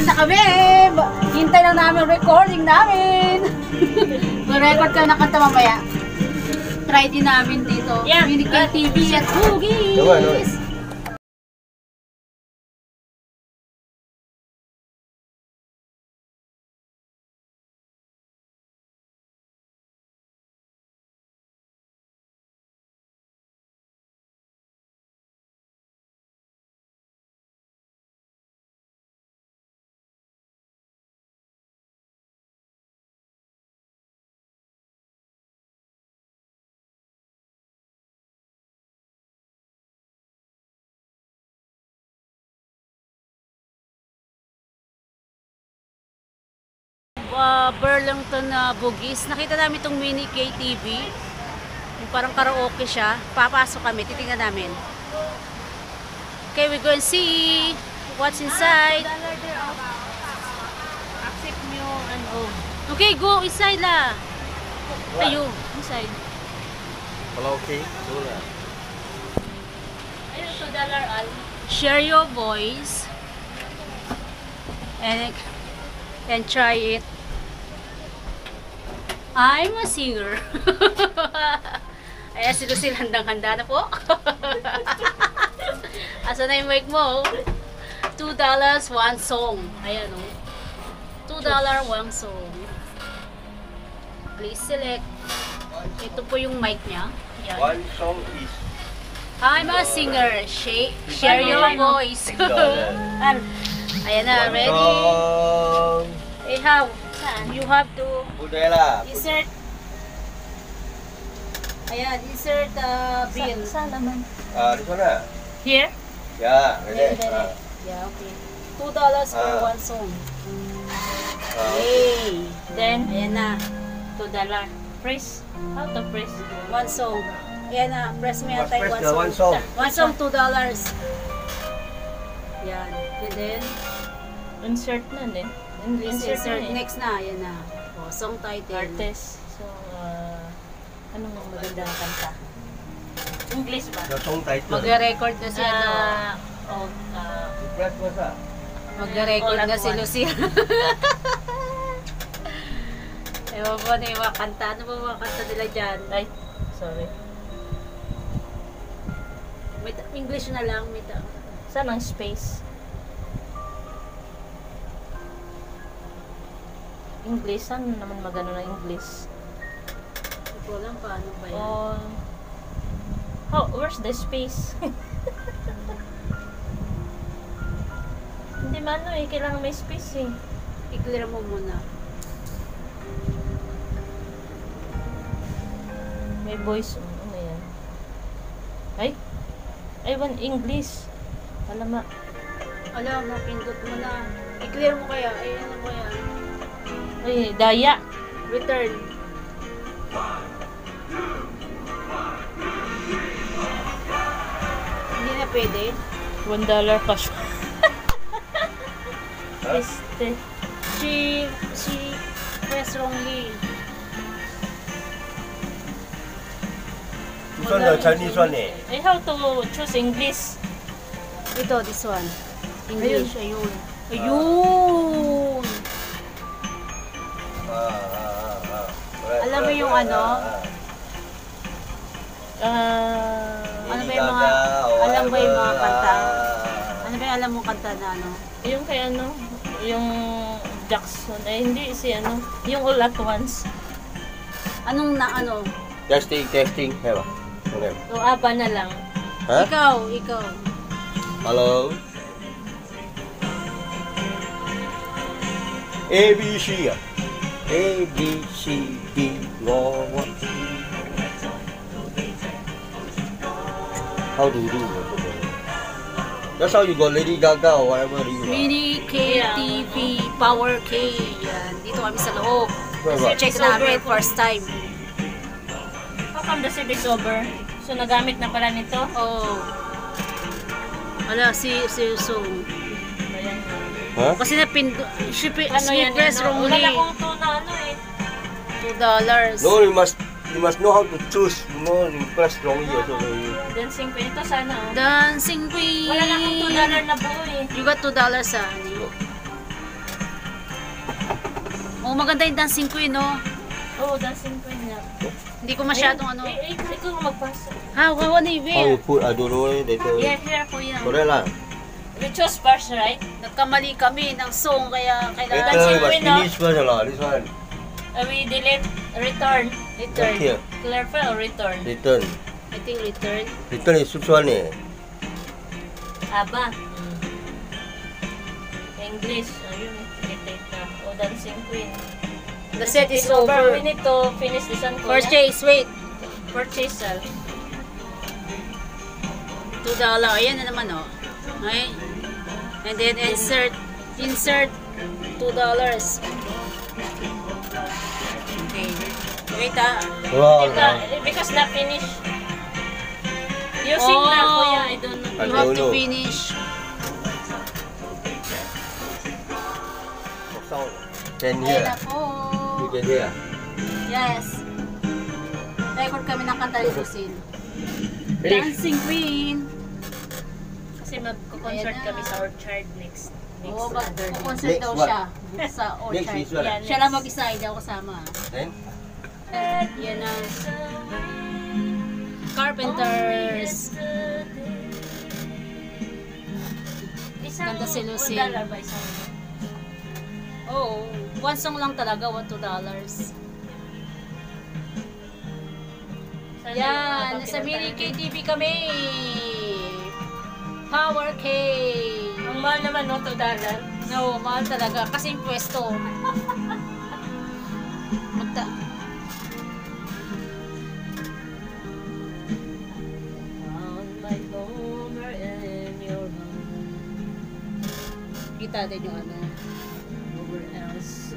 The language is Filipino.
na kami! Hintay lang namin recording namin! Mag-record ka na kanta mamaya. Try din namin dito. Yeah. Mini KTV at Huggies! Burlington Bugis. Nakita namin itong mini KTV. Yung parang karaoke siya. Papasok kami. Titingnan namin. Okay, we go and see what's inside. Accept nyo ano. Okay, go inside la. Tayo, inside. Hello, okay. Ayun, $2 all. Share your voice. And try it. I'm a singer. Ayan, si Lucille, handang-handa na po. Asa na yung mic mo? $2, one song. Ayan o. $2, one song. Please select. Ito po yung mic niya. Ayan. One song is I'm a singer. Share your voice. Ayan na, ready? Eh, how? You have to Udah lah. insert. Ayan, insert bill. Saan naman? Di sana. Here? Ya, Very, ini. very. Yeah, okay. $2 for one song. Yay! Then, Ayan na. $2. Press. How to press? One song. Ayan na. Press mo Mas yata yung press one the song. one song. One song, $2. Yan. And then, Insert na din. insert na eh. next na. Ayan na. O, song title. Artist. So, anong magandang kanta? English ba? The song title. Magre-record na si ano. Press masa. Magre-record All at na si once. Lucia. Ewan po na yung mga kanta. Ano ba mga kanta nila dyan? Ay, sorry. English na lang. Saan ang space? English? Saan naman magano na English? Hindi ko alam paano ba yan. Where's the space? Hindi man eh, kailangan may space eh. I-clear mo muna. May voice. Ano yan? Ay, one English. Alamak. Alam, napindot mo na. I-clear mo kaya. Ay, ano ba yan? Ay, daya. Return. Hindi na pwede. $1 cash. Este. She pressed wrongly. This one the Chinese one eh. I have to choose English. Ito, this one. English. Ayun. Ayun. Alam mo yung ano? Ano ba yung mga, alam ba yung mga kanta? Ano ba yung alam mo kanta na ano? Yung kay ano, yung Jackson. Ay, hindi si ano, yung All at Once. Anong na ano? Testing. Hewa. Okay. Yung ABBA na lang. Huh? Ikaw. Hello. ABC ah. A, B, C, D, O, how do you do it? That's how you go Lady Gaga or whatever you want. Mini KTV Power K. Yan. Dito kami sa loob. Where ba? Check namin first time. How come the seat is over? So, nagamit na pala nito? Oh. Ala, si Sung. Ayan. Huh? Kasi she Ano yan? pressed wrongly. Wala kong to na ano eh. $2. No, you must know how to choose. You know, you press wrongly also. Dancing Queen. Ito sana oh. Dancing Queen. Wala na akong $2 na buo eh. You got $2 sa ano? Oh, maganda yung Dancing Queen, no? Oo, dancing queen niya. Hindi ko masyadong ano. Ikaw ang magpasa. How ano How where? you put, I don't know, they told you. Yeah, here po yan. Correct lah. We chose first, right? Nagkamali kami ng song, kaya kailangan Later, you must Queen, no? finish first lah, this one. We delete, return. return. Here, Clarify or return? return. I think return. Return is which one eh? Aba. English. Ayun, delete na. O, dancing queen. The set is We over. need to finish this one. Kuya. Purchase, wait. Purchase, sal. $2. Ayan na naman, oh. Okay. And then insert $2. Okay. Wait, ah. Wow, Because not finish. Using na, kuya. I don't know. I You have don't to know. finish. sound. Can Ayan hear. na po. You can hear. Yes. Record kami ng kanta ni Lucille. Finish. Dancing Queen. Kasi mag-concert Ayan na. kami sa Orchard next Oo, Saturday. mag-concert Next daw what? siya sa Next Orchard. is what? Yan. Siya lang mag-isa, hindi ako kasama. Then? Yan na. Carpenters. Ganda si Lucille. $1 ba isang? Oo. One song lang talaga, $2. Yan, nasa Mini KTV kami. Power K. Ang mahal naman, no? $2. No, mahal talaga. Kasi yung pwesto. Magta... On my homer and your home. Kita din yung ano. Nowhere else.